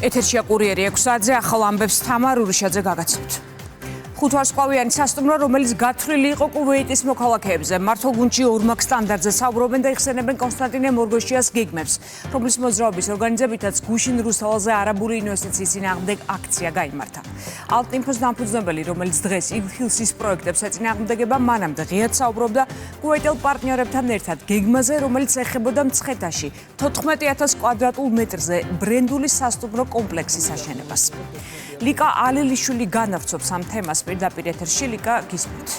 ეთერშია კურიერი 6 საათზე ახალ ამბებს თამარ ურიშაძე გაგაცნობთ. ხუთვარსკვლავიანი სასტუმრო, რომელიც გათვლილი იყო კუვეიტის მოქალაქეებზე, მართლგუნდში ორმაგ სტანდარტზე საუბრობენ და იხსენებენ კონსტანტინე მორგოშიას გეგმებს, რომლის მოძრაობის ორგანიზებითაც გუშინ რუსთაველზე არაბული ინვესტიციის წინააღმდეგ აქცია გაიმართა. ალტინფოს დამფუძნებელი, რომელიც დღეს იგლჰილსის პროექტებს ეწინააღმდეგება, მანამდე ღიად საუბრობდა კუვეიტელ პარტნიორებთან ერთად გეგმაზე, რომელიც ეხებოდა მცხეთაში 14,000 კვადრატულ მეტრზე ბრენდული სასტუმრო კომპლექსის აშენებას. ლიკა ალელიშვილი განავრცობს ამ თემას პირდაპირ ეთერში. ლიკა, გისმენთ.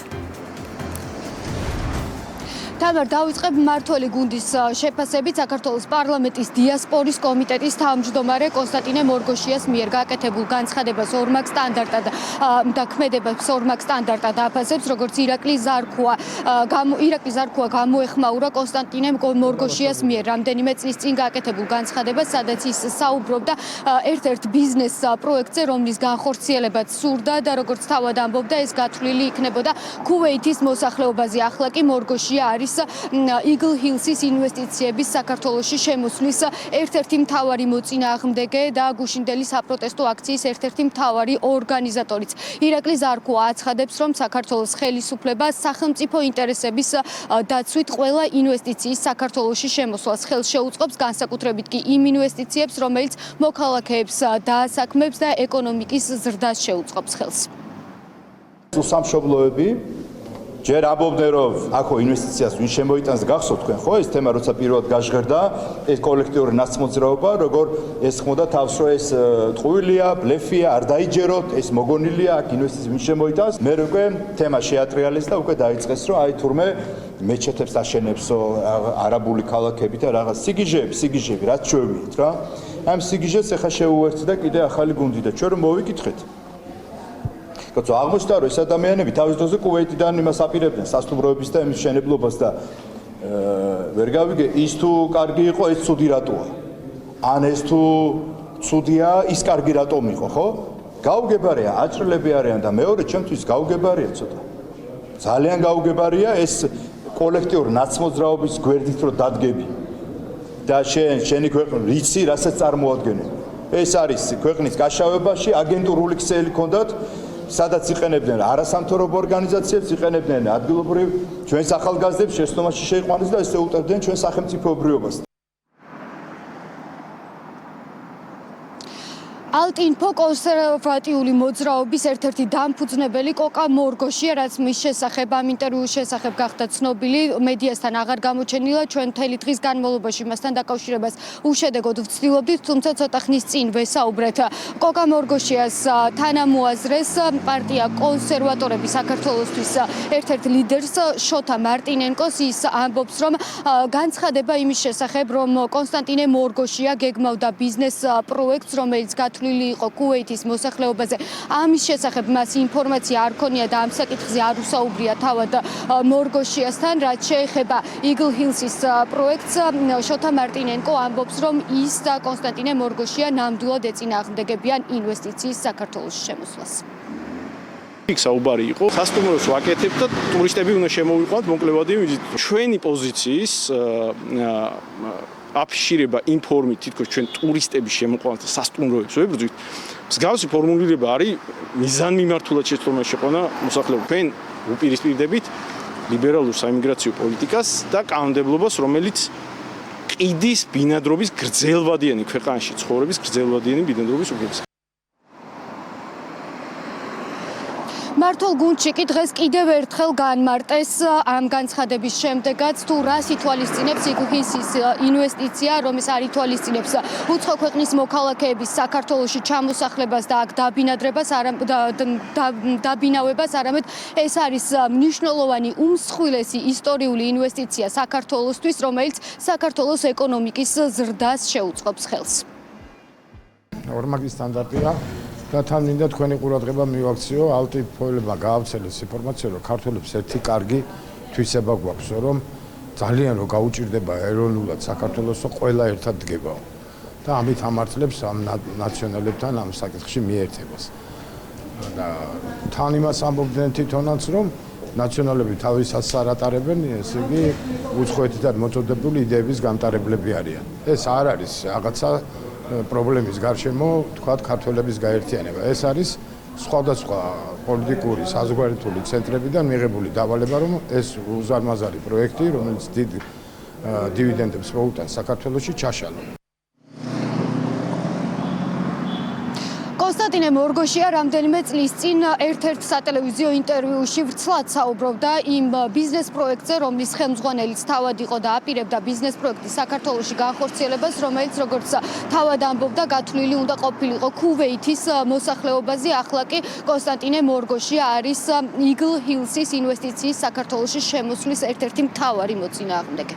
თამარ, დავიწყებ მმართველი გუნდის შეფასებით საქართველოს პარლამენტის დიასპორის კომიტეტის თავმჯდომარე კონსტანტინე მორგოშიას მიერ გაკეთებულ განცხადებას ორმაგ სტანდარტად და ქმედებას ორმაგ სტანდარტად აფასებს, როგორც ირაკლი ზარქუა გამოეხმაურა კონსტანტინე მორგოშიას მიერ რამდენიმე წლის წინ გაკეთებულ განცხადებას, სადაც ის საუბრობდა ერთ-ერთ ბიზნეს პროექტზე, რომლის განხორციელებაც სურდა და როგორც თავად ამბობდა, ეს გათვლილი იქნებოდა კუვეითის მოსახლეობაზე. ახლა კი მორგოშია არის იგლჰილსის ინვესტიციების საქართველოში შემოსვლის ერთ-ერთი მთავარი მოწინააღმდეგე და გუშინდელი საპროტესტო აქციის ერთ-ერთი მთავარი ორგანიზატორიც. ირაკლი ზარქუა აცხადებს, რომ საქართველოს ხელისუფლება სახელმწიფო ინტერესების დაცვით ყველა ინვესტიციის საქართველოში შემოსვლას ხელს შეუწყობს, განსაკუთრებით კი იმ ინვესტიციებს, რომელიც მოქალაქეებს დაასაქმებს და ეკონომიკის ზრდას შეუწყობს ხელს. სამშობლოები ჯერ ამბობდნენ, რომ აქო ინვესტიციას ვინ შემოიტანს, გახსოვთ თქვენ, ხო, ეს თემა როცა პირველად გაჟღერდა, ეს კოლექტიური ნაცმოძრაობა, როგორ ესხმოდა თავს, რომ ეს ტყუილია, ბლეფია, არ დაიჯეროთ, ეს მოგონილია, აქ ინვესტიცია ვინ შემოიტანს. მე უკვე თემა შეატრიალეს და უკვე დაიწყეს, რომ აი თურმე მეჩეთებს აშენებსო არაბული ქალაქები და რაღაც სიგიჟეები, რაც ჩვევით რა. ამ სიგიჟეს ახლა შეუერთდა კიდე ახალი გუნდი და ჩვენ რომ მოვიკითხეთ. როცა აღმოჩნდა, რომ ეს ადამიანები თავის დროზე კუვეიტიდან იმას აპირებდნენ სასტუმროების და იმის მშენებლობას და ვერ გავიგე, ის თუ კარგი იყო, ეს ცუდი რატოა? ან ეს თუ ცუდია, ის კარგი რატომ იყო, ხო? გაუგებარია, აჭრილები არიან და მეორე ჩემთვის გაუგებარია ცოტა. ძალიან გაუგებარია ეს კოლექტიური ნაცმოძრაობის გვერდით რო დადგები. და შენი ქვეყნა რიცი, რასაც წარმოადგენენ. ეს არის ქვეყნის გაშავებაში აგენტურული ქსელი ჰქონდათ. სადაც იყენებდნენ არასამთავრობო ორგანიზაციებს, იყენებდნენ ადგილობრივ ჩვენს ახალგაზრდებს შეცდომაში შეიყვანეს და ესე უწევდნენ ჩვენ სახელმწიფოებრიობას. ალტინფო კონსერვატიული მოძრაობის ერთ-ერთი დამფუძნებელი კოკა მორგოშია, რაც მის შესახებ ამ ინტერვიუს შესახებ გახდა ცნობილი, მედიასთან აღარ გამოჩენილა, ჩვენ მთელი დღის განმავლობაში მასთან დაკავშირებას უშედეგოდ ვცდილობდით, თუმცა ცოტა ხნის წინ ვესაუბრეთ კოკა მორგოშიას თანამოაზრეს პარტია კონსერვატორები საქართველოსთვის ერთ-ერთ ლიდერს შოთა მარტინენკოს. ის ამბობს, რომ განცხადება იმის შესახებ, რომ კონსტანტინე მორგოშია გეგმავდა ბიზნეს პროექტს, რომელიც იყო კუვეითის მოსახლეობაზე. ამის შესახებ მას ინფორმაცია არ ქონია და ამ საკითხზე არ უსაუბრია თავად მორგოშიასთან, რაც შეეხება იგლჰილსის პროექტს. შოთა მარტინენკო ამბობს, რომ ის და კონსტანტინე მორგოშია ნამდვილად ეწინააღმდეგებიან ინვესტიციის საქართველოში შემოსვლას. საუბარი იყო სასტუმროს ვაკეთებთ და ტურისტები უნდა შემოვიყვანოთ მოკლევადი ვიზიტი. ჩვენი პოზიციის აფიშირება ინფორმით თითქოს ჩვენ ტურისტების შემოყვანას და სასტუმროებს ვებრძვით. მსგავსი ფორმულირება არის მიზანმიმართულად შეცდომაში შეყვანა მოსახლეობა. ჩვენ უპირისპირდებით ლიბერალურ საიმიგრაციო პოლიტიკას და კანონმდებლობას, რომელიც ყიდის ბინადრობის გრძელვადიანი ქვეყანაში ცხოვრების გრძელვადიანი ბინადრობის უფლებას. მართლ გუნდში კი დღეს კიდევ ერთხელ განმარტეს ამ განცხადების შემდეგაც, თუ რას ითვალისწინებს იგლჰილსის ინვესტიცია, რომ ეს არ ითვალისწინებს უცხო ქვეყნის მოქალაქეების საქართველოში ჩამოსახლებას და აქ დაბინავებას, არამედ ეს არის მნიშვნელოვანი უმსხვილესი ისტორიული ინვესტიცია საქართველოსთვის, რომელიც საქართველოს ეკონომიკის ზრდას შეუწყობს ხელს. ორმაგი სტანდარტია. და თან მინდა თქვენი ყურადღება მივაქციო, ალტინფოელებმა გაავრცელეს ინფორმაცია, რომ ქართველებს ერთი კარგი თვისება გვაქვს, რომ ძალიან რომ გაუჭირდება ეროვნულად საქართველოსო ყველა ერთად დგებაო. და ამით ამართლებს ამ ნაციონალებთან ამ საკითხში მიერთებას. და თან იმას ამბობდნენ თვითონაც, რომ ნაციონალები თავისას არ ატარებენ, ესე იგი უცხოეთიდან მოწოდებული იდეების გამტარებლები არიან. ეს არ არის რაღაცა პრობლემის გარშემო თქვათ ქართველების გაერთიანება. ეს არის სხვადასხვა პოლიტიკური საზღვარგარეთული ცენტრებიდან მიღებული დავალება, რომ ეს უზარმაზარი პროექტი, რომელიც დიდ დივიდენდებს მოუტანს საქართველოში, ჩაშალო. კონსტანტინე მორგოშია რამდენიმე წლის წინ ერთ-ერთ სატელევიზიო ინტერვიუში ვრცლად საუბრობდა იმ ბიზნეს პროექტზე, რომლის ხელმძღვანელიც თავად იყო და აპირებდა ბიზნეს პროექტის საქართველოში განხორციელებას, რომელიც როგორც თავად ამბობდა, გათვლილი უნდა ყოფილიყო ქუვეითის მოსახლეობაზე. ახლა კი კონსტანტინე მორგოშია არის Eagle Hills-ის ინვესტიციის საქართველოში შემოსვლის ერთ-ერთი მთავარი მოწინააღმდეგე.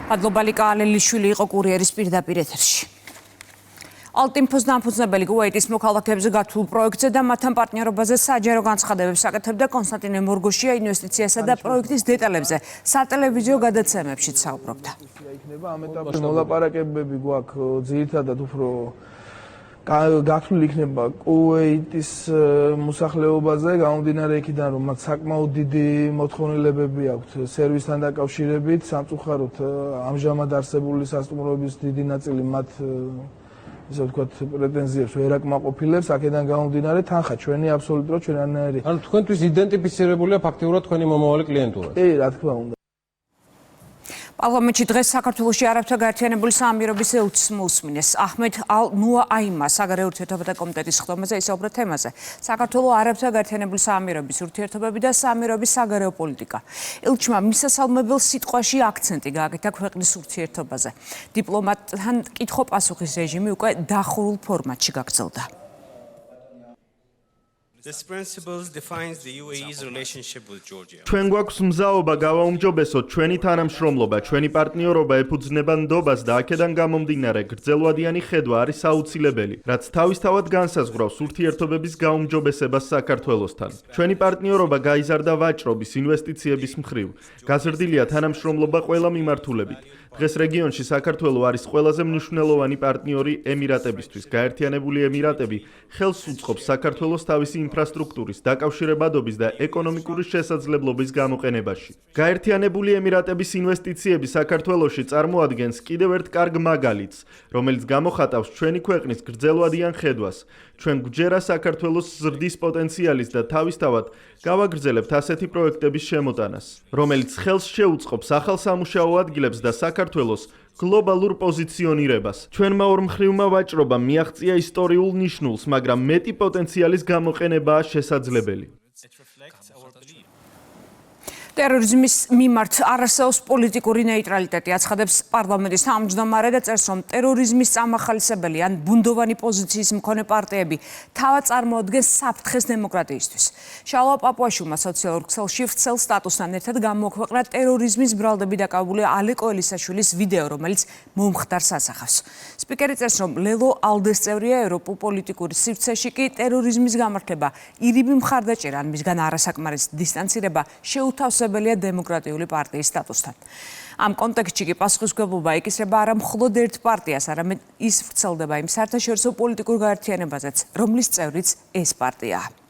მადლობა ლიკა ალელიშვილი იყო კურიერის პირდაპირ ეთერში. ალტინფოს დამფუძნებელი კუვეიტის მოქალაქეებზე გათვლილ პროექტზე და მათთან პარტნიორობაზე საჯარო განცხადებებს აკეთებდა კონსტანტინე მორგოშია ინვესტიციასა და პროექტის დეტალებზე სატელევიზიო გადაცემებშიც საუბრობდა. იქნება ამ ეტაპში მოლაპარაკებები გვაქვს ძირითადად უფრო გათვლილი იქნება კუვეიტის მოსახლეობაზე, გამომდინარე იქიდან, რომ მათ საკმაოდ დიდი მოთხოვნილებები აქვთ სერვისთან დაკავშირებით, სამწუხაროდ ამჟამად არსებული სასტუმროების დიდი ნაწილი მათ ისე ვთქვათ პრეტენზიებს ვერ აკმაყოფილებს, აქედან გამომდინარე თანხა ჩვენი აბსოლუტურად ჩვენანაირი. ანუ თქვენთვის იდენტიფიცირებულია ფაქტიურად თქვენი მომავალი კლიენტურა. კი, რა თქმა უნდა. პარლამენტში დღეს საქართველოში არაბთა გაერთიანებული საამირობის ელჩს მოусმინეს. აჰმედ ალ-ნუა აიმა საგარეო ურთიერთობათა კომიტეტის ხდომაზე ისაუბრა თემაზე. საქართველოს არაბთა გაერთიანებული საამირობის ურთიერთობები და საამიროების საგარეო პოლიტიკა. ელჩმა მისასალმებელ სიტყვაში აქცენტი გააკეთა ქვეყნის ურთიერთობაზე. დიპლომატთან კითხვა-პასუხის რეჟიმი უკვე დახურულ ფორმატში გაგრძელდა. This principle defines the UAE's relationship with Georgia. ჩვენ გვაქვს მზაობა გავაუმჯობესოთ ჩვენი თანამშრომლობა, ჩვენი პარტნიორობა ეფუძნება ნდობას და აქედან გამომდინარე გრძელვადიანი ხედვა არის აუცილებელი, რაც თავისთავად განსაზღვრავს ურთიერთობების გაუმჯობესებას საქართველოსთან. ჩვენი პარტნიორობა გაიზარდა ვაჭრობის, ინვესტიციების მხრივ. გაზრდილია თანამშრომლობა ყველა მიმართულებით. დღეს რეგიონში საქართველო არის ყველაზე მნიშვნელოვანი პარტნიორი ემირატებისთვის. გაერთიანებული ემირატები ხელს უწყობს საქართველოს თავისი ინფრასტრუქტურის, დაკავშირებადობის და ეკონომიკური შესაძლებლობის გამოყენებაში. გაერთიანებული ემირატების ინვესტიციები საქართველოში წარმოადგენს კიდევ ერთ კარგ მაგალითს, რომელიც გამოხატავს ჩვენი ქვეყნის გრძელვადიან ხედვას. ჩვენ გვჯერა საქართველოს ზრდის პოტენციალის და თავისთავად გავაგრძელებთ ასეთი პროექტების შემოტანას, რომელიც ხელს შეუწყობს ახალ სამუშაო ადგილებს და საქართველოს გლობალურ პოზიციონირებას. ჩვენმა ორმხრივმა ვაჭრობამ მიაღწია ისტორიულ ნიშნულს, მაგრამ მეტი პოტენციალის გამოყენებაა შესაძლებელი. ტერორიზმის მიმართ არასაოს პოლიტიკური ნეიტრალიტეტი აცხადებს პარლამენტის თავმჯდომარე და წერს, რომ ტერორიზმის წამახალისებელი ან ბუნდოვანი პოზიციის მქონე პარტიები თავად წარმოადგენს საფრთხეს დემოკრატიისთვის. შალვა პაპუაშვილმა სოციალურ ქსელში ვრცელ სტატუსთან ერთად გამოაქვეყნა ტერორიზმის ბრალდები დაკავებული ალეკო ელისაშვილის ვიდეო, რომელიც მომხდარს ასახავს. სპიკერი წერს, რომ ლელო ალდეს წევრია, ევროპულ პოლიტიკური სივრცეში კი ტერორიზმის გამართლება, ირიბი მხარდაჭერა ან მისგან არასაკმარისი დისტანცირება შეუთავსებელია დემოკრატიული პარტიის სტატუსთან. ამ კონტექსტში კი პასუხისმგებლობა ეკისრება არა მხოლოდ ერთ პარტიას, არამედ ის ვრცელდება იმ საერთაშორისო პოლიტიკურ გაერთიანებაზეც, რომლის წევრიც ეს პარტიაა.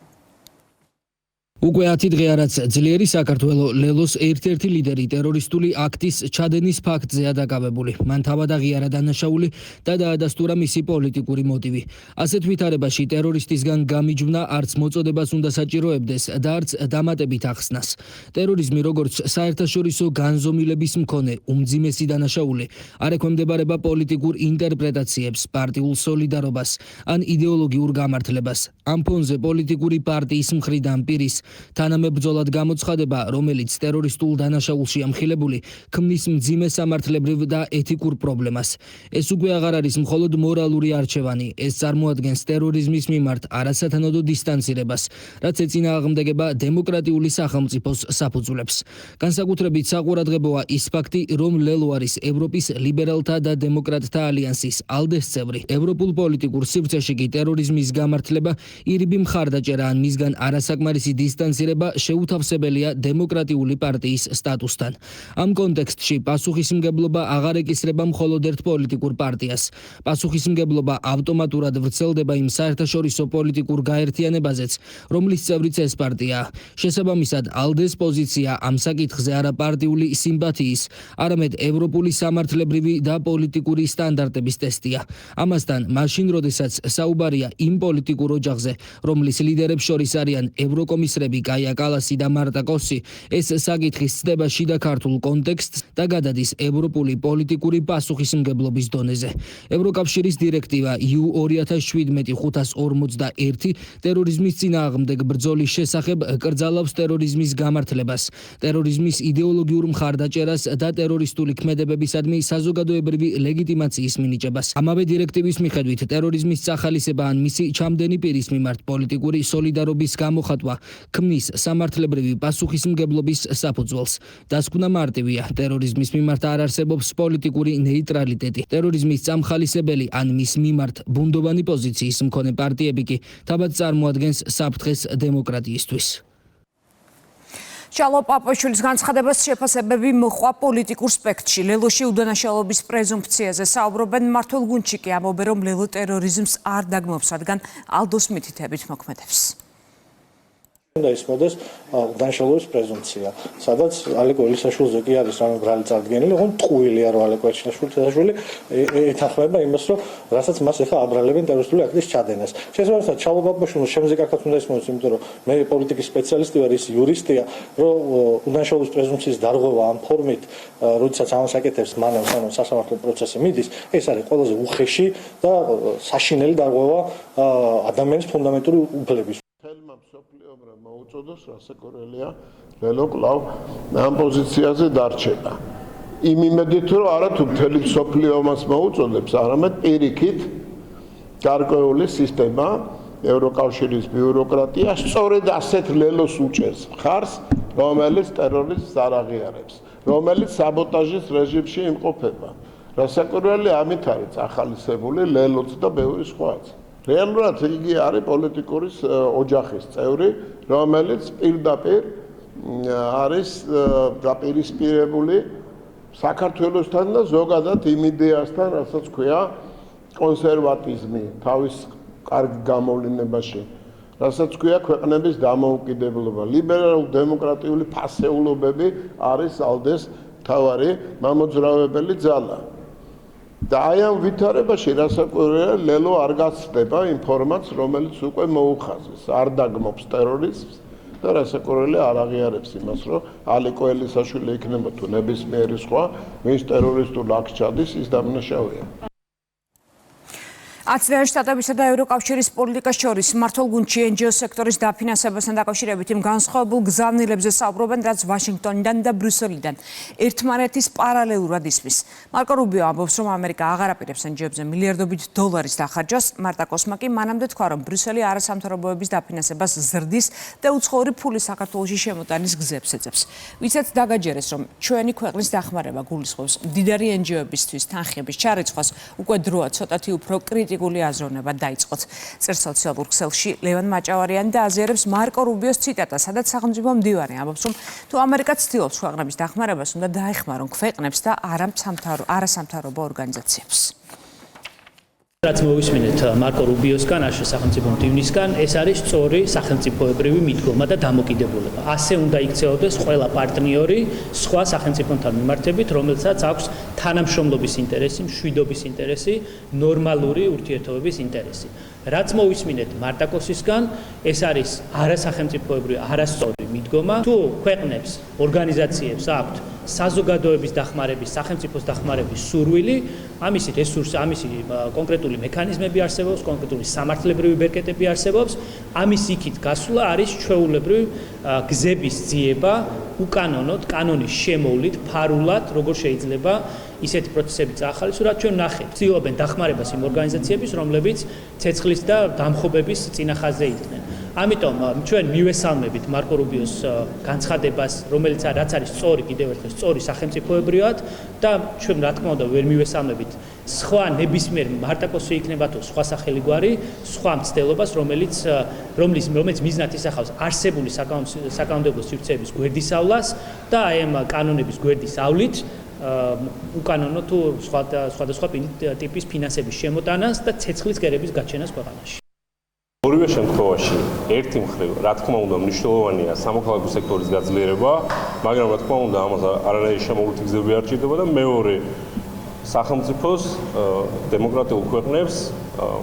უკვე 10 დღე არაც ძლიერი საქართველოს ლელოს ერთ-ერთი ლიდერი ტერორისტული აქტის ჩადენის ფაქტზეა დაკავებული. მან თავად აღიარა დანაშაული და დაადასტურა მისი პოლიტიკური მოტივი. ასეთ ვითარებაში ტერორისტისგან გამიჯვნა არც მოწოდებას უნდა საჭიროებდეს და არც დამატებით ახსნას. ტერორიზმი როგორც საერთაშორისო განზომილების მქონე უმძიმესი დანაშაული არ ექვემდებარება პოლიტიკურ ინტერპრეტაციებს, პარტიულ სოლიდარობას ან იდეოლოგიურ გამართლებას. ამ ფონზე პოლიტიკური პარტიის მხრიდან პირის თანამებრძოლად გამოცხადება, რომელიც ტერორისტულ დანაშაულში ამხილებული, ქმნის მძიმე სამართლებრივ და ეთიკურ პრობლემას. ეს უკვე აღარ არის მხოლოდ მორალური არჩევანი, ეს წარმოადგენს ტერორიზმის მიმართ არასათანადო დისტანცირებას, რაც ეწინააღმდეგება დემოკრატიული სახელმწიფოს საფუძვლებს. განსაკუთრებით საყურადღებოა ის ფაქტი, რომ ლელო არის ევროპის ლიბერალთა და დემოკრატთა ალიანსის ალდეს წევრი. ევროპულ პოლიტიკურ სივრცეში კი ტერორიზმის გამართლება, ირიბი მხარდაჭერა ან მისგან არასაკმარისი დისტანცირება შეუთავსებელია დემოკრატიული პარტიის სტატუსთან. ამ კონტექსტში პასუხისმგებლობა აღარ ეკისრება მხოლოდ ერთ პოლიტიკურ პარტიას. პასუხისმგებლობა ავტომატურად ვრცელდება იმ საერთაშორისო პოლიტიკურ გაერთიანებაზეც, რომლის წევრიც ეს პარტია. შესაბამისად, ALDE-ს პოზიცია ამ საკითხზე არა პარტიული სიმპათიის, არამედ ევროპული სამართლებრივი და პოლიტიკური სტანდარტების ტესტია. ამასთან, მაშინ, როდესაც საუბარია იმ პოლიტიკურ ოჯახზე, რომლის ლიდერებს შორის არიან ევროკომისრები კაია კალასი და მარტა კოსი, ეს საკითხი სცდება შიდა ქართულ კონტექსტს და გადადის ევროპული პოლიტიკური პასუხისმგებლობის დონეზე. ევროკავშირის დირექტივა EU 2017-541 ტერორიზმის წინააღმდეგ ბრძოლის შესახებ კრძალავს ტერორიზმის გამართლებას, ტერორიზმის იდეოლოგიურ მხარდაჭერას და ტერორისტული ქმედებებისადმი საზოგადოებრივი ლეგიტიმაციის მინიჭებას. ამავე დირექტივის მიხედვით ტერორიზმის წახალისება ან მისი ჩამდენი პირის მიმართ პოლიტიკური სოლიდარობის გამოხატვა ქმნის სამართლებრივი პასუხისმგებლობის საფუძველს. დასკვნა მარტივია, ტერორიზმის მიმართ არ არსებობს პოლიტიკური ნეიტრალიტეტი. ტერორიზმის წამხალისებელი ან მის მიმართ ბუნდოვანი პოზიციის მქონე პარტიები კი თავად წარმოადგენს საფრთხეს დემოკრატიისთვის. ჭალო პაპაშვილის განცხადებას შეფასებები მოჰყვა პოლიტიკურ სპექტრში. ლელოში უდანაშაულობის პრეზუმფციაზე საუბრობენ, მმართველ გუნდში კი ამბობენ, რომ ლელო ტერორიზმს არ დაგმობს, რადგან ალდოს მითითებით მოქმედებს. უნდა ისმოდეს უდანაშაულობის პრეზუმფცია, სადაც ალეკო ელისაშვილზე კი არის რამე ბრალი წარდგენილი, ოღონდ ტყუილია, რომ ალეკო ელისაშვილი ეთანხმება იმას, რომ რასაც მას ეხა აბრალებენ ტერორისტული აქტის ჩადენას. შესაბამისად, ჭალო პაპაშვილს შემზე კარგად უნდა ისმოდეს, იმიტომ რომ მე პოლიტიკის სპეციალისტი ვარ, ის იურისტია, რომ უდანაშაულობის პრეზუმფციის დარღვევა ამ ფორმით, როდესაც ამას აკეთებს მანამ სანამ სასამართლო პროცესი მიდის, ეს არის ყველაზე უხეში და საშინელი დარღვევა ადამიანის ფუნდამენტური უფლების. მოუწოდოს, რასაკვირველია, ლელო კлау ამ პოზიციაზე დარჩება. იმ იმედით, რომ არა თუ მთელი მსოფლიო ამას მოუწოდებს, არამედ პირიქით გარკვეული სისტემა, ევროკავშირის ბიუროკრატია სწორედ ასეთ ლელოს უჭერს მხარს, რომელიც ტერორიზმს არ აღიარებს, რომელიც საბოტაჟის რეჟიმში იმყოფება. რასაკვირველია, ამით არის ახალისებული ლელოც და ბევრი სხვაც. რეალურად იგი არის პოლიტიკური ოჯახის წევრი, რომელიც პირდაპირ არის დაპირისპირებული საქართველოსთან და ზოგადად იმ იდეასთან, რასაც ქვია კონსერვატიზმი თავის კარგ გამოვლენებაში, რასაც ქვია ქვეყნების დამოუკიდებლობა. ლიბერალურ-დემოკრატიული ფასეულობები არის ALDE-ს მთავარი მამოძრავებელი ძალა. და აი ამ ვითარებაში რასაკვირველია, ლელო არ გაცდება იმ ფორმატს, რომელიც უკვე მოუხაზეს, არ დაგმობს ტერორიზმს და რასაკვირველია არ აღიარებს იმას, რომ ალეკო ელისაშვილი იქნება თუ ნებისმიერი სხვა, ვინც ტერორისტულ აქტს ჩადის, ის დამნაშავეა. აცილიანის შტატებისა და ევროკავშირის პოლიტიკას შორის მმართველ გუნდში NGO სექტორის დაფინანსებასთან დაკავშირებით იმ განსხვავებულ გზავნილებზე საუბრობენ, რაც ვაშინგტონიდან და ბრიუსელიდან ერთმანეთის პარალელურად ისმის. მარკო რუბიო ამბობს, რომ ამერიკა აღარ აპირებს NGO-ებზე მილიარდობით დოლარის დახარჯვას. მარტა კოსმა კი მანამდე თქვა, რომ ბრიუსელი არასამთავრობოების დაფინანსებას ზრდის და უცხოური ფული საქართველოში შემოტანის გზებს ეძებს. ვიცით დაგაჯერეს, რომ ჩვენი ქვეყნის დახმარება გულისხმობს მდიდარი NGO-ებისთვის თანხების ჩარიცხვას, უკვე დროა ცოტათი უფრო კრიტიკული აზროვნება დაიწყოთ. წერს სოციალურ ქსელში ლევან მაჭავარიანი და აზიარებს მარკო რუბიოს ციტატა, სადაც სახელმწიფო მდივანი ამბობს, რომ თუ ამერიკა ცდილობს ქვეყნების დახმარებას, უნდა დაეხმარონ ქვეყნებს და არასამთავრობო ორგანიზაციებს. რაც მოვისმინეთ მარკო რუბიოსგან, სახელმწიფო მდივნისგან, ეს არის სწორი სახელმწიფოებრივი მიდგომა და დამოკიდებულება. ასე უნდა იქცეოდეს ყველა პარტნიორი სხვა სახელმწიფოთან მიმართებით, რომელსაც აქვს თანამშრომლობის ინტერესი, მშვიდობის ინტერესი, ნორმალური ურთიერთობების ინტერესი. რაც მოვისმინეთ მარტაკოსისგან, ეს არის არასახელმწიფოებრივი, არასწორი მიდგომა. თუ ქვეყნებს, ორგანიზაციებს აქვთ საზოგადოების დახმარების, სახელმწიფოს დახმარების სურვილი, ამისი რესურსი, ამისი კონკრეტული მექანიზმები არსებობს, კონკრეტული სამართლებრივი ბერკეტები არსებობს, ამის იქით გასვლა არის ჩვეულებრივი გზების ძიება, უკანონოდ, კანონის შემოვლით, ფარულად, როგორ შეიძლება ისეთი პროცესები წაახალისო, რაც ჩვენ ნახეთ. ცდილობენ დახმარებას იმ ორგანიზაციების, რომლებიც ცეცხლის და დამხობების წინახაზე იდგნენ. ამიტომ ჩვენ მივესალმებით მარკო რუბიოს განცხადებას, რომელიც რაც არის სწორი, კიდევ ერთხელ სწორი სახელმწიფოებრივად და ჩვენ რა თქმა უნდა ვერ მივესალმებით სხვა ნებისმიერ მარტაკოსი იქნება თუ სხვა სახელი გვარი, სხვა მცდელობას, რომელიც მიზნად ისახავს არსებული საკანონმდებლო სივრცეების გვერდისავლას და აი ამ კანონების გვერდის ავლით უკანონო თუ სხვადასხვა ტიპის ფინანსების შემოტანას და ცეცხლის კერების გაჩენას ქვეყანაში. ორივე შემთხვევაში ერთი მხრივ, რა თქმა უნდა, მნიშვნელოვანია სამოქალაქო სექტორის გაძლიერება, მაგრამ რა თქმა უნდა, ამას არანაირი შემოვლითი გზები არ ჭირდება და მეორე სახელმწიფოს დემოკრატიულ ქვეყნებს,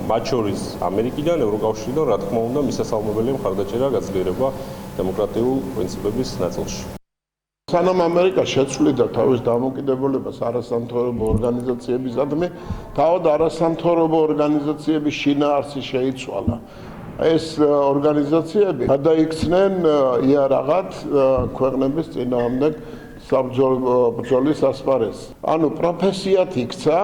მათ შორის ამერიკიდან, ევროკავშირიდან, რა თქმა უნდა, მისასალმებელია მხარდაჭერა გაძლიერება დემოკრატიულ პრინციპების ნაწილში. სანამ ამერიკა შეცვლიდა თავის დამოუკიდებლობას არასამთავრობო ორგანიზაციებისადმი, თავად არასამთავრობო ორგანიზაციების შინაარსი შეიცვალა. ეს ორგანიზაციები გადაიქცნენ იარაღად ქვეყნების წინააღმდეგ საბრძოლის ასპარეზს. ანუ პროფესიად იქცა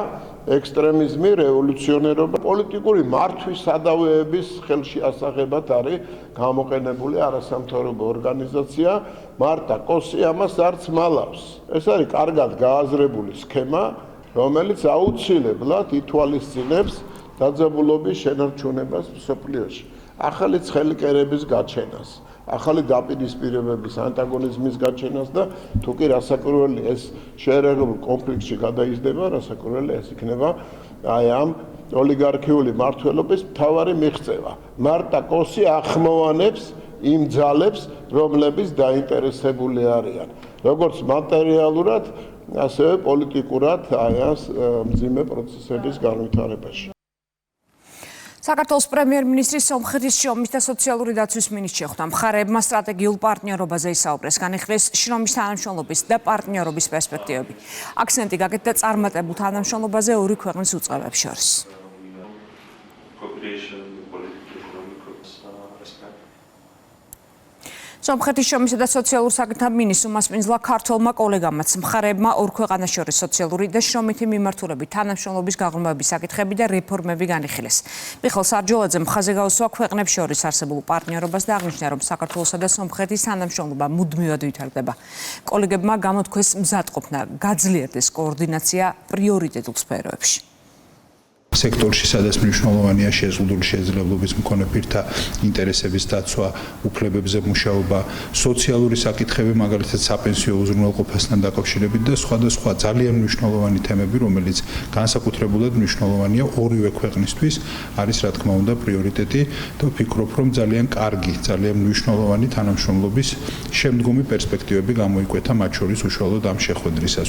ექსტრემიზმი, რევოლუციონერობა, პოლიტიკური მართვის სადავეების ხელში ასაღებად არის გამოყენებული არასამთავრობო ორგანიზაცია მარტა კოსი ამას არც მალავს. ეს არის კარგად გააზრებული სქემა, რომელიც აუცილებლად ითვალისწინებს დაძაბულობის შენარჩუნებას მსოფლიოში. ახალი ცხელი კერების გაჩენას, ახალი დაპირისპირებების, ანტაგონიზმის გაჩენას და თუ კი რასაკვირველი ეს შეერაგებულ კონფლიქტში გადაიზრდება, რასაკვირველი ეს იქნება აი ამ ოლიგარქიული მმართველობის მთავარი მიღწევა. მარტა კოსი ახმოვანებს იმ ძალებს, რომლებიც დაინტერესებული არიან, როგორც მატერიალურად, ასევე პოლიტიკურად აი ამ მძიმე პროცესების განვითარებაში. საქართველოს პრემიერ-მინისტრის სომხეთის შრომის და სოციალური დაცვის მინისტრი შეხვდა მხარეებმა სტრატეგიულ პარტნიორობაზე ისაუბრეს, განიხილეს შრომის თანამშრომლობის და პარტნიორობის პერსპექტივები. აქცენტი გაკეთდა წარმატებულ თანამშრომლობაზე ორი ქვეყნის უწყებებს შორის. სომხეთის შრომისა და სოციალურ საკითხთა მინისტრ უმასპინძლა ქართველმა კოლეგამაც მხარეებმა ორ ქვეყანას შორის სოციალური და შრომითი მიმართულებით თანამშრომლობის გაღრმავების საკითხები და რეფორმები განიხილეს. მიხეილ სარჯოლაძემ ხაზი გაუსვა ქვეყნებს შორის არსებულ პარტნიორობას და აღნიშნა, რომ საქართველოსა და სომხეთის თანამშრომლობა მუდმივად ვითარდება. კოლეგებმა გამოთქვეს მზადყოფნა გაძლიერდეს კოორდინაცია პრიორიტეტულ სფეროებში. სექტორში სადაც მნიშვნელოვანია შეზღუდული შესაძლებლობის მქონე პირთა ინტერესების დაცვა, უფლებებზე მუშაობა, სოციალური საკითხები, მაგალითად საპენსიო უზრუნველყოფასთან დაკავშირებით და სხვადასხვა ძალიან მნიშვნელოვანი თემები, რომელიც განსაკუთრებულად მნიშვნელოვანია ორივე ქვეყნისთვის, არის რა თქმა უნდა პრიორიტეტი და ვფიქრობ, რომ ძალიან კარგი, ძალიან მნიშვნელოვანი თანამშრომლობის შემდგომი პერსპექტივები გამოიკვეთა მათ შორის უშუალოდ ამ შეხვედრისას.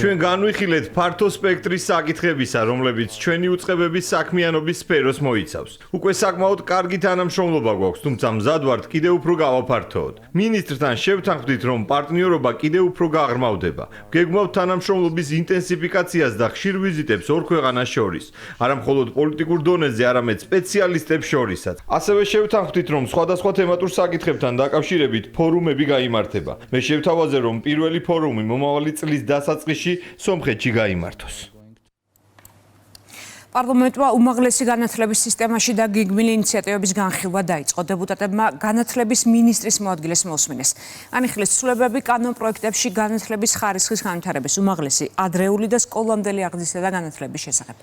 ჩვენ განვიხილეთ ფართო სპექტრის საკითხებისა, რომლებიც ჩვენი უწყებების საქმიანობის სფეროს მოიცავს. უკვე საკმაოდ კარგი თანამშრომლობა გვაქვს, თუმცა მზად ვართ კიდევ უფრო გავაფართოოთ. მინისტრთან შევთანხმდით, რომ პარტნიორობა კიდევ უფრო გაღრმავდება. გეგმავთ თანამშრომლობის ინტენსიფიკაციას და ხშირ ვიზიტებს ორ ქვეყანას შორის, არა მხოლოდ პოლიტიკურ დონეზე, არამედ სპეციალისტებს შორისაც. ასევე შევთანხმდით, რომ სხვადასხვა თემატურ საკითხებთან დაკავშირებით ფორუმები გაიმართება. მე შევთავაზე, რომ პირველი ფორუმი მომავალი წლის დასაწყისში სომხეთში გაიმართოს. პარლამენტმა უმაღლესი განათლების სისტემაში და გეგმილი ინიციატივების განხილვა დაიწყო. დეპუტატებმა განათლების მინისტრის მოადგილეს მოусმინეს. განიხილეს ცვლილებები კანონპროექტებში განათლების ხარისხის განვითარების, უმაღლესი, ადრეული და სკოლამდელი აღზრდისა და განათლების შესახებ.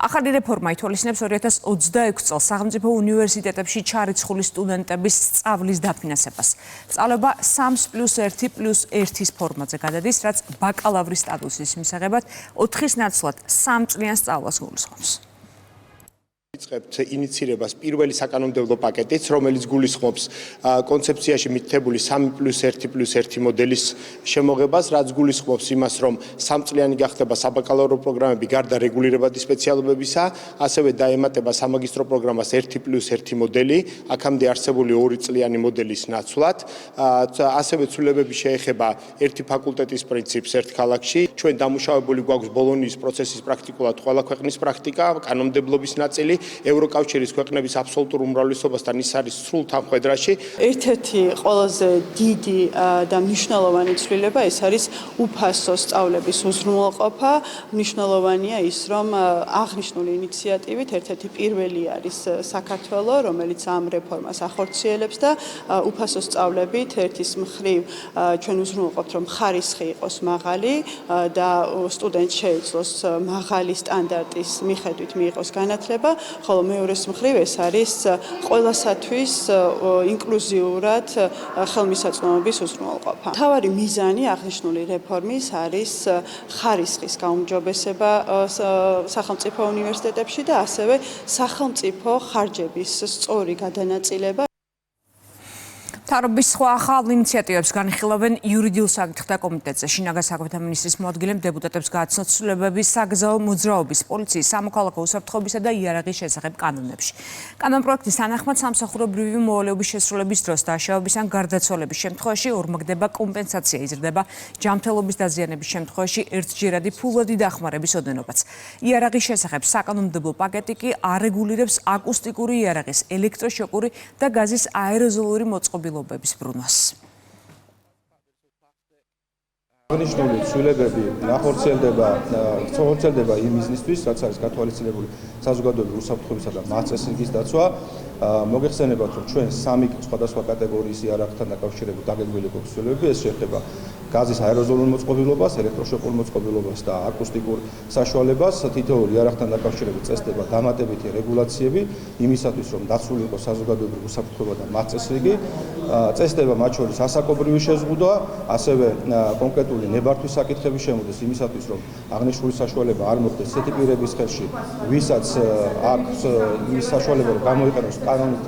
ახალი რეფორმა ითვალისწინებს 2026 წელს სახელმწიფო უნივერსიტეტებში ჩარიცხული სტუდენტების სწავლის დაფინანსებას. სწავლება 3+1+1 ფორმატზე გადადის, რაც ბაკალავრის სტატუსის მისაღებად 4 ნაცვლად 3 წლიან სწავლას გულისხმობს. იწყებთ ინიცირებას პირველი საკანონმდებლო პაკეტიც, რომელიც გულისხმობს კონცეფციაში მითითებული 3+1+1 მოდელის შემოღებას, რაც გულისხმობს იმას, რომ 3 წლიანი გახდება საბაკალავრო პროგრამები გარდა რეგულირებადი სპეციალობებისა, ასევე დაემატება სამაგისტრო პროგრამას 1+1 მოდელი, აქამდე არსებული 2 წლიანი მოდელის ნაცვლად, ასევე ცვლილებები შეეხება ერთი ფაკულტეტის პრინციპს ერთ ქალაქში. ჩვენ დამუშავებული გვაქვს ბოლონიის პროცესის პრაქტიკულად ყველა ქვეყნის პრაქტიკა, კანონმდებლობის ნაწილი. ევროკავშირის ქვეყნების აბსოლუტურ უმრავლესობასთან ის არის სრულ თანხმედრაში. ერთ-ერთი ყველაზე დიდი და მნიშვნელოვანი ცვლილება ეს არის უფასო სწავლების უზრუნველყოფა. მნიშვნელოვანია ის, რომ აღნიშნული ინიციატივით ერთ-ერთი პირველი არის საქართველო, რომელიც ამ რეფორმას ახორციელებს და უფასო სწავლებით ერთის მხრივ ჩვენ უზრუნველყოფთ, რომ ხარისხი იყოს მაღალი და სტუდენტ შეეძლოს მაღალი სტანდარტის მიხედვით მიიღოს განათლება, ხოლო მეორეს მხრივ ეს არის ყველასათვის ინკლუზიურად ხელმისაწვდომობის უზრუნველყოფა. მთავარი მიზანი აღნიშნული რეფორმის არის ხარისხის გაუმჯობესება სახელმწიფო უნივერსიტეტებში და ასევე სახელმწიფო ხარჯების სწორი გადანაწილება. მთავრობის სხვა ახალ ინიციატივებს განიხილავენ იურიდიულ საკითხთა კომიტეტზე. შინაგან საქმეთა მინისტრის მოადგილემ დეპუტატებს გააცნოთ ცვლილებები საგზაო მოძრაობის, პოლიციის, სამოქალაქო უსაფრთხოებისა და იარაღის შესახებ კანონებში. კანონპროექტის თანახმად სამსახურებრივი მოვალეობის შესრულების დროს დაშავების ან გარდაცვალების შემთხვევაში ორმაგდება კომპენსაცია, იზრდება ჯანმრთელობის დაზიანების შემთხვევაში ერთჯერადი ფულადი დახმარების ოდენობაც. იარაღის შესახებ საკანონმდებლო პაკეტი კი არეგულირებს აკუსტიკური იარაღის, ელექტროშოკური და გაზის აეროზოლური მოწყობილობების ბრუნვას. აღნიშნული ცვლილებები ახორციელდება იმ მიზნისთვის, რაც არის გათვალისწინებული საზოგადოებრივი უსაფრთხოებისა და მასწავლებლობის დაცვა. მოგეხსენებათ, რომ ჩვენ სამი სხვადასხვა კატეგორიის იარაღთან დაკავშირებით დაგეგმილი გვაქვს ცვლილებები, ეს შეეხება გაზის აეროზოლურ მოწყობილობას, ელექტროშოკურ მოწყობილობას და აკუსტიკურ საშუალებას. თითოეული იარაღთან დაკავშირებით წესდება დამატებითი რეგულაციები იმისათვის, რომ დაცული იყოს საზოგადოებრივი უსაფრთხოება და მასწავლებლები. წესდება მათ შორის ასაკობრივი შეზღუდვა, ასევე კონკრეტული ნებართვის საკითხების შემოდის იმისათვის, რომ აღნიშნული საშუალება არ მოხდეს ისეთი პირების ხელში, ვისაც აქვს იმის საშუალება, რომ გამოიყენოს კანონით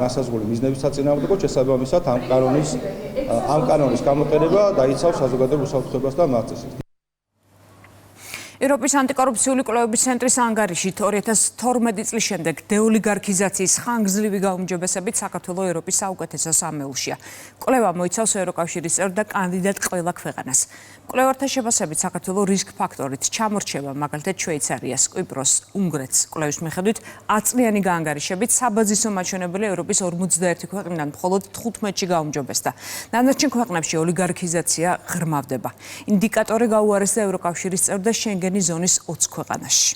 განსაზღვრული მიზნების საწინააღმდეგოდ, შესაბამისად ამ კანონის გამოყენება დაიცავს საზოგადოებრივ უსაფრთხოებას და მასწავლებლებს. ევროპის ანტიკორუფციული კვლევების ცენტრის ანგარიშით 2012 წლის შემდეგ დეოლიგარქიზაციის ხანგრძლივი გაუმჯობესებით საქართველოს ევროპის საუკეთესო სამეულშია. კვლევა მოიცავს ევროკავშირის წევრ და კანდიდატ ყველა ქვეყანას. კვლევართა შეფასებით საქართველოს რისკ ფაქტორით ჩამორჩება მაგალითად შვეიცარიას, კვიპროს, უნგრეთს. კვლევის მიხედვით 10 წლიანი გაანგარიშებით საბაზისო მაჩვენებელი ევროპის 51 ქვეყნიდან მხოლოდ 15-ში გაუმჯობესდა. დანარჩენ ქვეყნებში ოლიგარქიზაცია ღრმავდება. ინდიკატორი გაუარესდა ევროკავშირის წევრ და შენგენის ზონის 20 ქვეყანაში.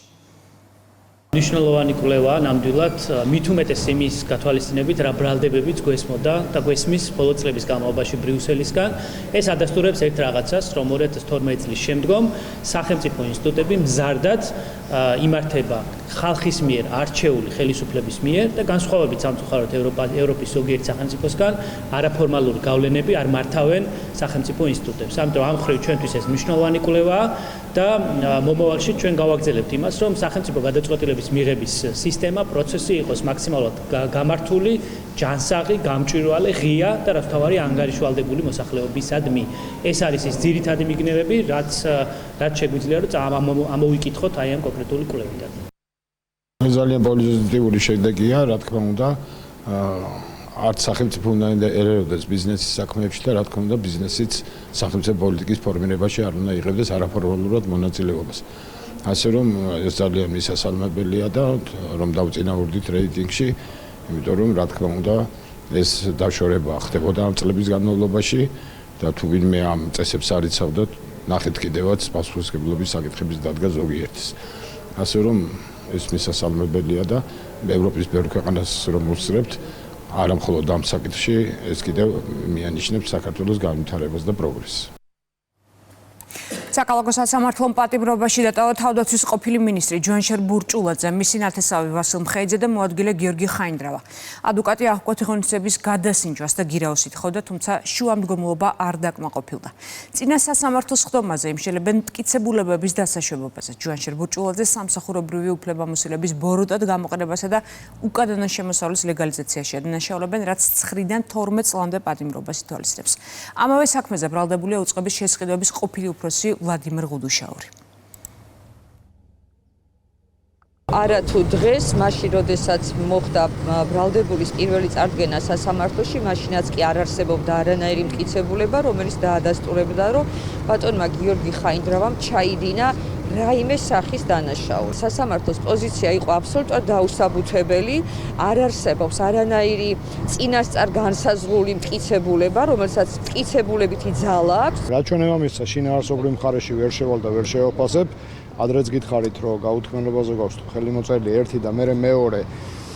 მნიშვნელოვანი კვლევა ნამდვილად მით უმეტეს იმის გათვალისწინებით, რა ბრალდებებიც გვესმოდა და გვესმის ბოლო წლების განმავლობაში ბრიუსელისგან. ეს ადასტურებს ერთ რაღაცას, რომ 2012 წლის შემდგომ სახელმწიფო ინსტიტუტები მზარდად იმართება ხალხის მიერ არჩეული ხელისუფლების მიერ და განსხვავებით სამწუხაროდ ევროპის ზოგიერთ სახელმწიფოსგან არაფორმალური გავლენები არ მართავენ სახელმწიფო ინსტიტუტებს. ამიტომ ამ მხრივ ჩვენთვის ეს მნიშვნელოვანი კვლევაა და მომავალში ჩვენ გავაგრძელებთ იმას, რომ სახელმწიფო გადაწყვეტილების მიღების სისტემა, პროცესი იყოს მაქსიმალურად გამართული, ჯანსაღი, გამჭვირვალე, ღია და რაც თავარი ანგარიშვალდებული მოსახლეობისადმი. ეს არის ის ძირითადი მიგნებები, რაც შეგვიძლია რომ ამოვიკითხოთ აი ამ კონკრეტული კვლევიდან. ძალიან პოზიტიური შედეგია, რა თქმა უნდა, არც სახელმწიფო უნდა ერეოდეს ბიზნესის საქმეებში და რა თქმა უნდა ბიზნესიც სახელმწიფო პოლიტიკის ფორმირებაში არ უნდა იღებდეს არაფორმალურად მონაწილეობას. ასე რომ ეს ძალიან მისასალმებელია და რომ დავწინაურდით რეიტინგში, იმიტომ რომ რა თქმა უნდა ეს დაშორება ხდებოდა ამ წლების განმავლობაში და თუ ვინმე ამ წესებს არ იცავდა, ნახეთ კიდევაც პასუხისმგებლობის საკითხების დადგა ზოგიერთის. ასე რომ ეს მისასალმებელია და ევროპის ბევრ ქვეყანას რომ ვუსწრებთ, არა მხოლოდ ამ საკითხში, ეს კიდევ მიანიშნებს საქართველოს განვითარებას და პროგრესს. საკალაგო სასამართლომ პატიმრობაში დატოვა თავდაცვის ყოფილი მინისტრი ჯვანშერ ბურჭულაძე, მისი ნათესავი ვასილ მხეიძე და მოადგილე გიორგი ხაინდრავა. ადვოკატი აღკვეთი ღონისძიების გადასინჯვას და გირაოს ითხოვდა, თუმცა შუამდგომლობა არ დაკმაყოფილდა. წინა სასამართლოს ხდომაზე იმშელებენ მტკიცებულებების დასაშვებობაზე. ჯვანშერ ბურჭულაძე სამსახურებრივი უფლებამოსილების ბოროტად გამოყენებასა და უკანონო შემოსავლის ლეგალიზაციაში ადანაშაულებენ, რაც 9-დან 12 წლამდე პატიმრობას ითვალისწინებს. ამავე საქმეზე ბრალდებულია უწყების შესყიდვების ყოფილი უფროსი ვლადიმერ ღუდუშაური. არათუ დღეს, მაშინ როდესაც მოხდა ბრალდებულის პირველი წარდგენა სასამართლოში, მაშინაც კი არ არსებობდა არანაირი მტკიცებულება, რომელიც დაადასტურებდა, რომ ბატონმა გიორგი ხაინდრავამ ჩაიდინა რაიმე სახის დანაშაული. სასამართლოს პოზიცია იყო აბსოლუტურად დაუსაბუთებელი, არ არსებობს არანაირი წინასწარ განსაზღვრული მტკიცებულება, რომელსაც მტკიცებულებითი ძალა აქვს. რაც ჩვენებამ ისცა შინაარსობრივ მხარეში ვერ შევალ და ვერ შევაფასებ, ადრეც გითხარით, რომ გაუთქმელებაზე გვაქვს ხელი მოწერილი ერთი და მე მეორე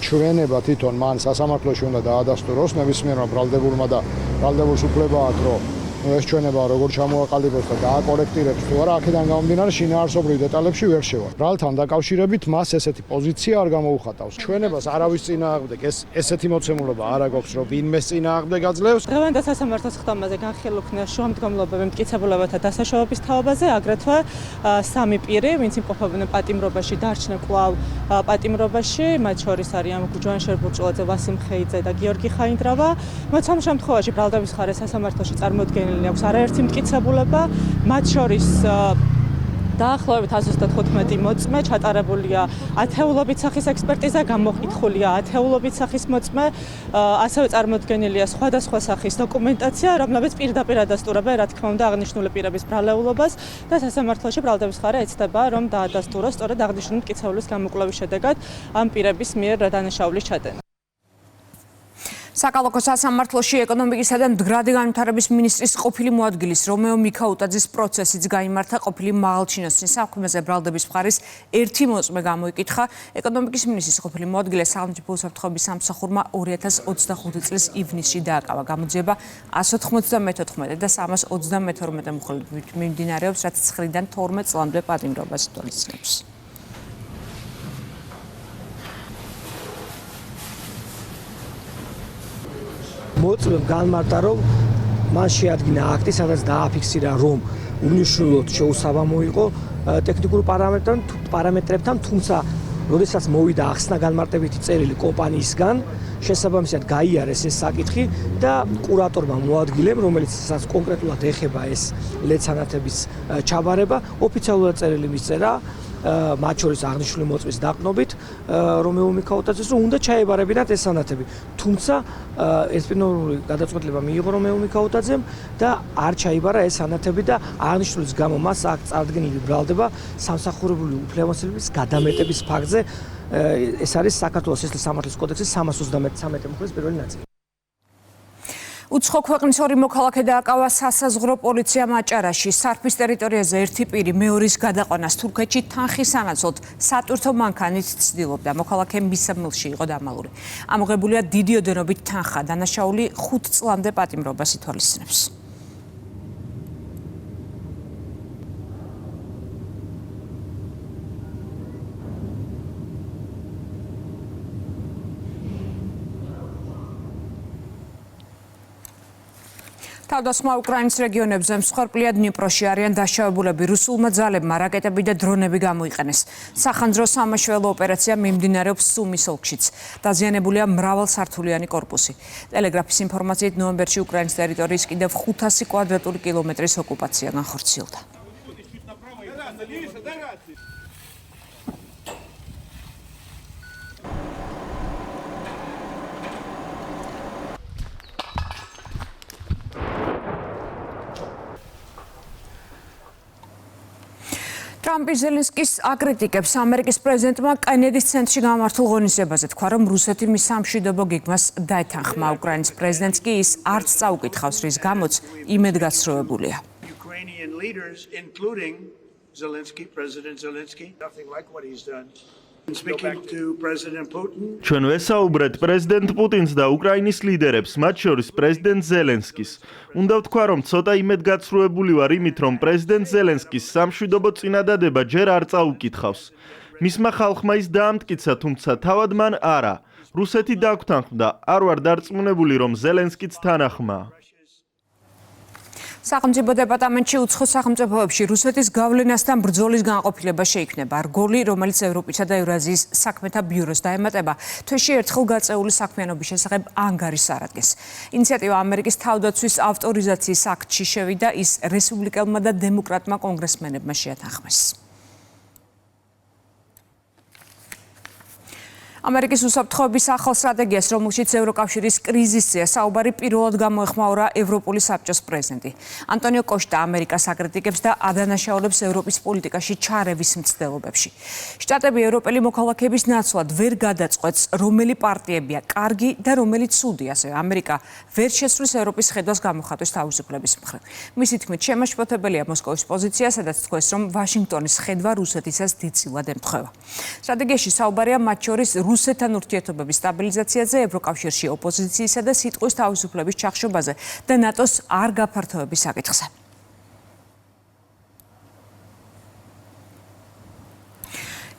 ჩვენება თვითონ მან სასამართლოში უნდა დაადასტუროს ნებისმიერმა ბრალდებულმა და ბრალდებულს უფლება აქვს, რომ ეს ჩვენება როგორ ჩამოაყალიბოს და დააკორექტირებს თუ არა, აქედან გამომდინარე შინაარსობრივ დეტალებში ვერ შევალ. ბრალთან დაკავშირებით მას ესეთი პოზიცია არ გამოუხატავს. ჩვენებას არავის წინააღმდეგ ესეთი მოცემულობა არ აქვს, რომ ვინმეს წინააღმდეგ აძლევს. დღევანდელ სასამართლოს ხდომაზე განხილულია შუამდგომლობები მტკიცებულებათა დასაშავების თაობაზე, აგრეთვე სამი პირი, ვინც იმყოფებიან პატიმრობაში, დარჩნენ კვლავ პატიმრობაში, მათ შორის არიან ჯოან შერბურჭულაძე, ვასიმ ხეიძე და გიორგი ხაინდრავა. მათ სამ შემთხვევაში ბრალდების მხარე სასამართლოში წარმოდგენილი აქვს არაერთი მტკიცებულება, მათ შორის დაახლოებით 135 მოწმე, ჩატარებულია ათეულობით სახის ექსპერტიზა, გამოყითხულია ათეულობით სახის მოწმე, ასევე წარმოდგენილია სხვადასხვა სახის დოკუმენტაცია, რომლებიც პირდაპირ ადასტურებენ, რა თქმა უნდა, აღნიშნული პირების ბრალეულობას და სასამართლოში ბრალდების მხარე ეცდება, რომ დაადასტუროს სწორედ აღნიშნული მტკიცებულის გამოკვლევის შედეგად ამ პირების მიერ დანაშაულის ჩადენა. საკალათო სასამართლოში ეკონომიკისა და მდგრადი განვითარების მინისტრის ყოფილი მოადგილის რომეო მიქაუტაძის პროცესიც გაიმართა ყოფილი მაღალჩინოსნის საქმეზე ბრალდების მხარის ერთი მოწმე გამოიკითხა. ეკონომიკის მინისტრის ყოფილი მოადგილე სახელმწიფო უსაფრთხოების სამსახურმა 2025 წლის ივნისში დააკავა. გამოძიება 194 და 332 მხოლოდ მიმდინარეობს, რაც 9-დან 12 წლამდე პატიმრობას ითვალისწინებს. მოწმემ განმარტა, რომ მან შეადგინა აქტი, სადაც დააფიქსირა, რომ უნიშნულოდ შეუსაბამო იყო ტექნიკურ პარამეტრებთან, თუმცა როდესაც მოვიდა ახსნა განმარტებითი წერილი კომპანიისგან, შესაბამისად გაიარეს ეს საკითხი და კურატორმა მოადგილემ, რომელიც კონკრეტულად ეხება ეს ლეცანათების ჩაბარება, ოფიციალურად წერილი მისწერა მათ შორის აღნიშნული მოწმის დაყრდნობით რომეო მიქაუტაძეს, რომ უნდა ჩაებარებინათ ეს სანათები. თუმცა ესპინალური გადაწყვეტილება მიიღო რომეო მიქაუტაძემ და არ ჩაიბარა ეს სანათები და აღნიშნულის გამო მას აქ წარდგენილი ბრალდება სამსახურებული უფლებამოსილების გადამეტების ფაქტზე. ეს არის საქართველოს სისხლის სამართლის კოდექსის 333 მხრის პირველი ნაწილი. უცხო ქვეყნის ორი მოქალაქე დააკავა სასაზღვრო პოლიციამ აჭარაში. სარფის ტერიტორიაზე ერთი პირი მეორის გადაყვანას თურქეთში თანხის სანაცვლოდ სატვირთო მანქანით ცდილობდა. მოქალაქე მისამილში იყო დამალული. ამოღებულია დიდი ოდენობით თანხა. დანაშაული 5 წლამდე პატიმრობას ითვალისწინებს. თავდასხმა უკრაინის რეგიონებზე მსხვერპლია დნიპროში არიან დაშავებულები. რუსულმა ძალებმა რაკეტები და დრონები გამოიყენეს. სახანძრო სამაშველო ოპერაცია მიმდინარეობს სუმის ოლქშიც. დაზიანებულია მრავალსართულიანი კორპუსი. ტელეგრაფის ინფორმაციით ნოემბერში უკრაინის ტერიტორიის კიდევ 500 კვადრატული კილომეტრის ოკუპაცია განხორციელდა. ტრამპი ზელენსკის აკრიტიკებს ამერიკის პრეზიდენტმა კენედის ცენტრში გამართულ ღონისძიებაზე თქვა, რომ რუსეთი მის სამშვიდობო გეგმას დაეთანხმა. უკრაინის პრეზიდენტს კი ის არც წაუკითხავს, რის გამოც იმედგაცრუებულია. ჩვენ ვესაუბრეთ პრეზიდენტ პუტინს და უკრაინის ლიდერებს, მათ შორის პრეზიდენტ ზელენსკის. უნდა ვთქვა, რომ ცოტა იმედგაცრუებული ვარ იმით, რომ პრეზიდენტ ზელენსკის სამშვიდობო წინადადება ჯერ არ წაუკითხავს. მისმა ხალხმა ის დაამტკიცა, თუმცა თავად მან არა. რუსეთი დაგვთანხმდა, არ ვარ დარწმუნებული, რომ ზელენსკიც თანახმაა. სახელმწიფო დეპარტამენტში უცხო სახელმწიფოებში რუსეთის გავლენასთან ბრძოლის განყოფილება შეიქმნება. რგოლი, რომელიც ევროპისა და ევრაზიის საქმეთა ბიუროს დაემატება, თვეში ერთხელ გაწეული საქმიანობის შესახებ ანგარიშს არადგენს. ინიციატივა ამერიკის თავდაცვის ავტორიზაციის აქტში შევიდა, ის რესპუბლიკელმა და დემოკრატმა კონგრესმენებმა შეათანხმეს. ამერიკის უსაფრთხოების ახალ სტრატეგიას, რომელშიც ევროკავშირის კრიზისზეა საუბარი, პირველად გამოეხმაურა ევროპული საბჭოს პრეზიდენტი. ანტონიო კოშტა ამერიკას აკრიტიკებს და ადანაშაულებს ევროპის პოლიტიკაში ჩარევის მცდელობებში. შტატები ევროპელი მოქალაქეების ნაცვლად ვერ გადაწყვეტს, რომელი პარტიებია კარგი და რომელი ცუდი, ასევე ამერიკა ვერ შეცვლის ევროპის ხედვას გამოხატვის თავისუფლების მხრივ. მისი თქმით, შემაშფოთებელია მოსკოვის პოზიცია, სადაც თქვეს, რომ ვაშინგტონის ხედვა რუსეთისას დიდწილად ემთხვევა. სტრატეგიაში საუბარია მათ შორის რუსეთთან ურთიერთობების სტაბილიზაციაზე, ევროკავშირში ოპოზიციისა და სიტყვის თავისუფლების ჩახშობაზე და ნატოს არ გაფართოების საკითხზე.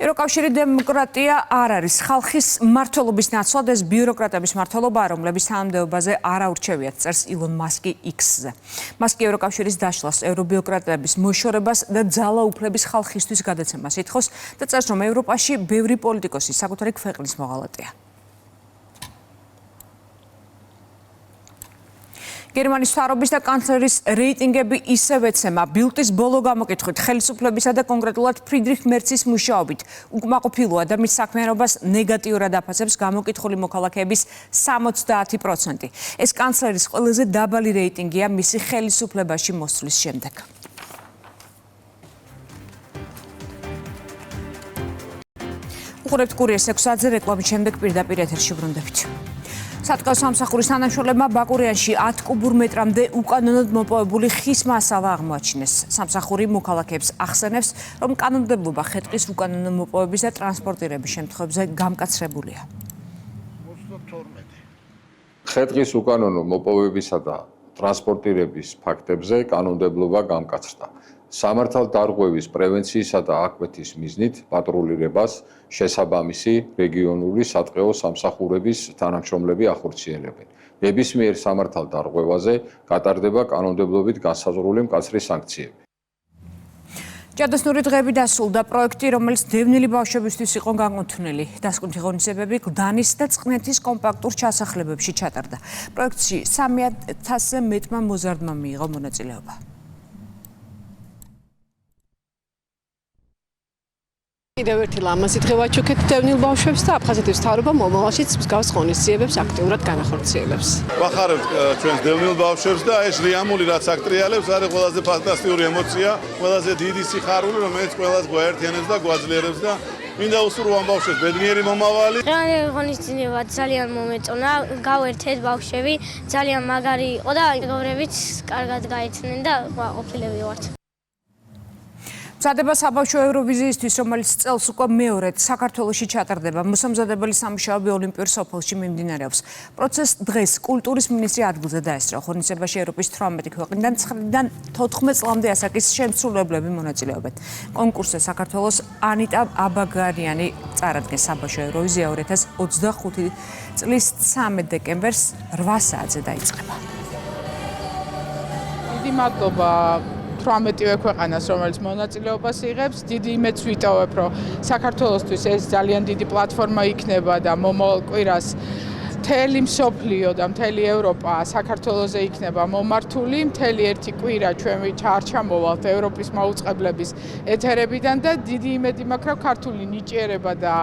ევროკავშირი დემოკრატია არ არის ხალხის მმართველობის ნაცვლად, ეს ბიუროკრატების მმართველობაა, რომლების თანამდებობაზე არ აურჩევიათ, წერს ილონ მასკი X-ზე. მასკი ევროკავშირის დაშლას, ევრობიუროკრატების მოშორებას და ძალაუფლების ხალხისთვის გადაცემას ითხოვს და წერს, რომ ევროპაში ბევრი პოლიტიკოსი საკუთარი ქვეყნის მოღალატეა. გერმანიის მთავრობის და კანცლერის რეიტინგები ისევ ეცემა. ბილტის ბოლო გამოკითხვით, ხელისუფლებისა და კონკრეტულად ფრიდრიხ მერცის მუშაობით უკმაყოფილოა და მის საქმიანობას ნეგატიურად აფასებს გამოკითხული მოქალაქეების 70%. ეს კანცლერის ყველაზე დაბალი რეიტინგია მისი ხელისუფლებაში მოსვლის შემდეგ. უყურებთ კურიერს 6-ზე, რეკლამის შემდეგ პირდაპირ ეთერში ბრუნდებით. სატყეო სამსახურის თანამშრომლებმა ბაკურიანში 10 კუბურ მეტრამდე უკანონოდ მოპოვებული ხის მასალა აღმოაჩინეს. სამსახური მოქალაქეებს ახსენებს, რომ კანონმდებლობა ხე-ტყის უკანონო მოპოვების და ტრანსპორტირების შემთხვევებზე გამკაცრებულია. ხე-ტყის უკანონო მოპოვებისა და ტრანსპორტირების ფაქტებზე კანონმდებლობა გამკაცრდა. სამართალდარღვევის პრევენციისა და აკვეთის მიზნით პატრულირებას შესაბამისი რეგიონული სატყეო სამსახურების თანამშრომლები ახორციელებენ. ნებისმიერ სამართალდარღვევაზე გატარდება კანონმდებლობით განსაზღვრული მკაცრი სანქციები. ჯადოსნური დღეები დასრულდა. პროექტი, რომელიც დევნილი ბავშვებისთვის იყო განკუთვნილი. დასკვნითი ღონისძიებები გდანის და წყნეთის კომპაქტურ ჩასახლებებში ჩატარდა. პროექტში 3000-ზე მეტმა მოზარდმა მიიღო მონაწილეობა. კიდევ ერთი ლამაზი დღე ვაჩუქეთ დევნილ ბავშვებს და აფხაზეთის მთავრობა მომავალშიც მსგავს ღონისძიებებს აქტიურად განახორციელებს. ვახარებთ ჩვენს დევნილ ბავშვებს და ეს რეამული რაც აქტრიალებს არის ყველაზე ფანტასტიკური ემოცია, ყველაზე დიდი სიხარული, რომელიც ყველას გვაერთიანებს და გვაძლიერებს და მინდა უსურვო ამ ბავშვებს ბედნიერი მომავალი. დღევანდელი ღონისძიება ძალიან მომეწონა, გავერთეთ ბავშვები, ძალიან მაგარი იყო და მეგობრებიც კარგად გაიცნენ და ყოფილები ვართ. მზადება საბავშვო ევროვიზიისთვის, რომელიც წელს უკვე მეორედ საქართველოში ჩატარდება. მოსამზადებელი სამუშაოები ოლიმპიურ სოფელში მიმდინარეობს. პროცესს დღეს კულტურის მინისტრი ადგილზე დაესწრო. ღონისძიებაში ევროპის 18 ქვეყნიდან 9-დან 14 წლამდე ასაკის შემსრულებლები მონაწილეობენ. კონკურსზე საქართველოს ანიტა აბაგარიანი წარადგენს. საბავშვო ევროვიზია 2025 წლის 13 დეკემბერს 8 საათზე დაიწყება. დიდი მადლობა 18-ვე ქვეყანას, რომელიც მონაწილეობას იღებს. დიდი იმედს ვიტოვებ, რომ საქართველოსთვის ეს ძალიან დიდი პლატფორმა იქნება და მომავალ კვირას მთელი მსოფლიო და მთელი ევროპა საქართველოზე იქნება მომართული. მთელი ერთი კვირა ჩვენ არ ჩამოვალთ ევროპის მაუწყებლების ეთერებიდან და დიდი იმედი მაქვს, რომ ქართული ნიჭიერება და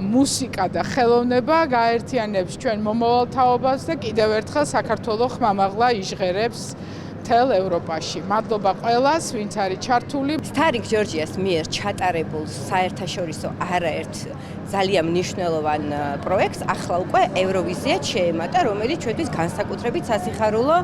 მუსიკა და ხელოვნება გაერთიანებს ჩვენ მომავალ თაობას და კიდევ ერთხელ საქართველოს ხმამაღლა იჟღერებს მთელ ევროპაში. მადლობა ყველას, ვინც არის ჩართული. სტარიკ ჯორჯიას მიერ ჩატარებულ საერთაშორისო არაერთ ძალიან მნიშვნელოვან პროექტს ახლა უკვე ევროვიზია შეემატა, რომელიც ჩვენთვის განსაკუთრებით სასიხარულო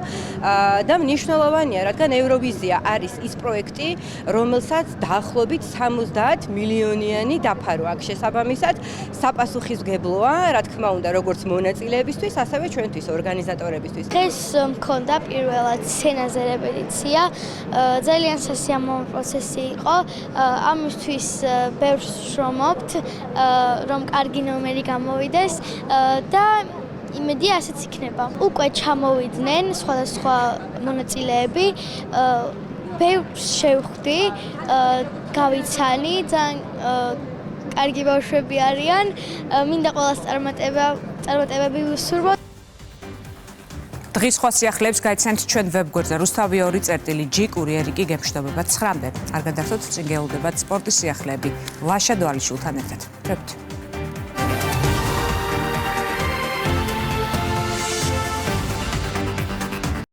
და მნიშვნელოვანია, რადგან ევროვიზია არის ის პროექტი, რომელსაც დაახლოებით 70 მილიონიანი დაფარო აქვს. შესაბამისად, საპასუხისმგებლოა, რა თქმა უნდა, როგორც მონაწილეებისთვის, ასევე ჩვენთვის ორგანიზატორებისთვის. დღეს მქონდა პირველად სცენაზე რეპეტიცია, ძალიან სასიამოვნო პროცესი იყო. ამისთვის ბევრს ვშრომობთ, რომ კარგი ნომერი გამოვიდეს და იმედია ასეც იქნება. უკვე ჩამოვიდნენ სხვადასხვა მონაწილეები, ბევრს შევხვდი, გავიცანი, ძალიან კარგი ბავშვები არიან, მინდა ყველას წარმატებები ვუსურვოთ. დღის სხვა სიახლეებს გაიცანთ ჩვენ ვებგვერდზე rustavi2.g კურიერი კი გემშვიდობება 9-მდე. არ გადახვდეთ წინ გეულდებათ სპორტის სიახლეები ლაშა დვალიშვილთან ერთად.